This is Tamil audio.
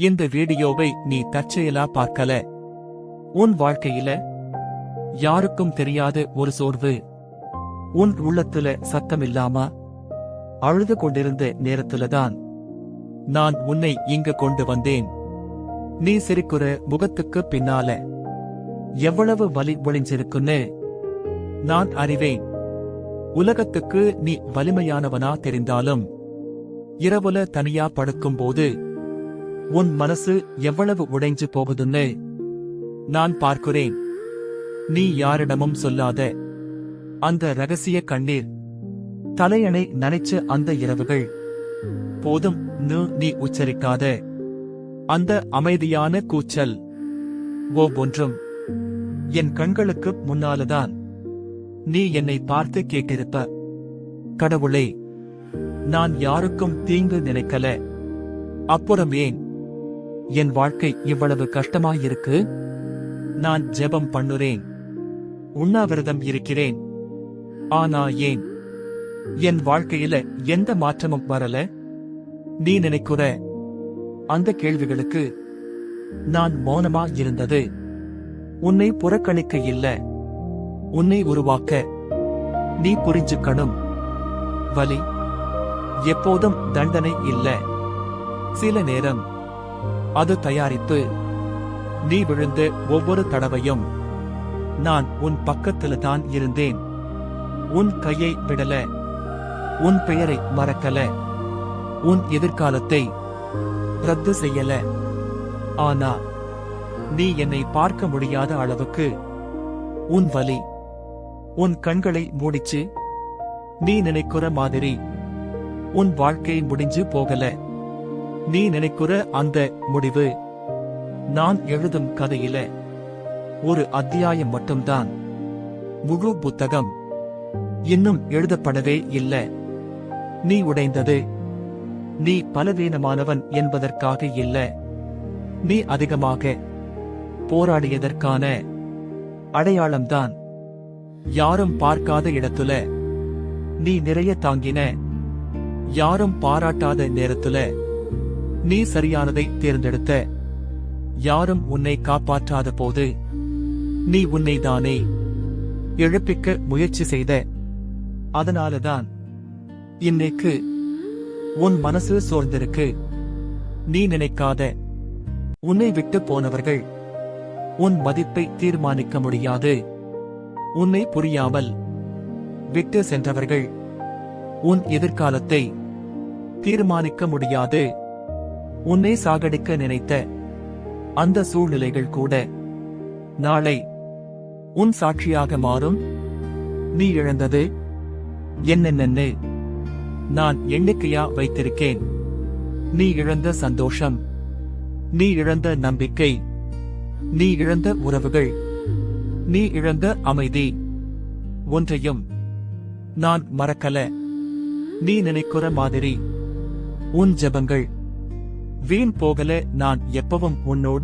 இந்த வீடியோவை நீ தற்செயலா பார்க்கல. உன் வாழ்க்கையில யாருக்கும் தெரியாத ஒரு சோர்வு உன் உள்ளத்துல சத்தமில்லாம அழுது கொண்டிருந்த நேரத்துலதான் நான் உன்னை இங்க கொண்டு வந்தேன். நீ சிரிக்கிற முகத்துக்கு பின்னால எவ்வளவு வலி ஒளிஞ்சிருக்குன்னு நான் அறிவேன். உலகத்துக்கு நீ வலிமையானவனா தெரிந்தாலும் இரவுல தனியா படுக்கும்போது உன் மனசு எவ்வளவு உடைஞ்சு போகுதுன்னு நான் பார்க்கிறேன். நீ யாரிடமும் சொல்லாத அந்த ரகசிய கண்ணீர், தலையணை நனைச்ச அந்த இரவுகள், போதும் நீ உச்சரிக்காத அந்த அமைதியான கூச்சல், ஒவ்வொன்றும் என் கண்களுக்கு முன்னால்தான் நீ என்னை பார்த்து கேட்டிருப்ப. கடவுளே, நான் யாருக்கும் தீங்கு நினைக்கல. அப்புறம் ஏன் என் வாழ்க்கை இவ்வளவு கஷ்டமாயிருக்கு? நான் ஜெபம் பண்ணுறேன், உண்ணாவிரதம் இருக்கிறேன். ஆனா ஏன் என் வாழ்க்கையில எந்த மாற்றமும் வரல? நீ நினைக்கிற அந்த கேள்விகளுக்கு நான் மௌனமா இருந்தது உன்னை புறக்கணிக்க இல்ல, உன்னை உருவாக்க. நீ புரிஞ்சுக்கணும், வலி எப்போதும் தண்டனை இல்ல. சில நேரம் அது தயாரிப்பு. நீ விழுந்த ஒவ்வொரு தடவையும் நான் உன் பக்கத்துல தான் இருந்தேன். உன் கையை விடல, உன் பெயரை மறக்கல, உன் எதிர்காலத்தை ரத்து செய்யல. ஆனா நீ என்னை பார்க்க முடியாத அளவுக்கு உன் வலி உன் கண்களை மூடிச்சு. நீ நினைக்கிற மாதிரி உன் வாழ்க்கை முடிஞ்சு போகல. நீ நினைக்கிற அந்த முடிவு நான் எழுதும் கதையில ஒரு அத்தியாயம் மட்டும்தான். முழு புத்தகம் இன்னும் எழுதப்படவே இல்ல. நீ உடைந்தது நீ பலவீனமானவன் என்பதற்காக இல்ல, நீ அதிகமாக போராடியதற்கான அடையாளம்தான். யாரும் பார்க்காத இடத்துல நீ நிறைய தாங்கின, யாரும் பாராட்டாத நேரத்துல நீ சரியானதை தேர்ந்தெடுத்த, யாரும் உன்னை காப்பாற்றாத போது நீ உன்னைதானே எழுப்பிக்க முயற்சி செய்த. அதனாலதான் இன்னைக்கு உன் மனசு சோர்ந்திருக்கு. நீ நினைக்காத உன்னை விட்டு போனவர்கள் உன் மதிப்பை தீர்மானிக்க முடியாது. உன்னை புரியாமல் விட்டு சென்றவர்கள் உன் எதிர்காலத்தை தீர்மானிக்க முடியாது. உன்னை சாகடிக்க நினைத்த அந்த சூழ்நிலைகள் கூட நாளை உன் சாட்சியாக மாறும். நீ இழந்தது என்னென்னு நான் எண்ணிக்கையா வைத்திருக்கேன். நீ இழந்த சந்தோஷம், நீ இழந்த நம்பிக்கை, நீ இழந்த உறவுகள், நீ இழந்த அமைதி, ஒன்றையும் நான் மறக்கல. நீ நினைக்கிற மாதிரி உன் ஜெபங்கள் வீண் போகல. நான் எப்பவும் உன்னோடு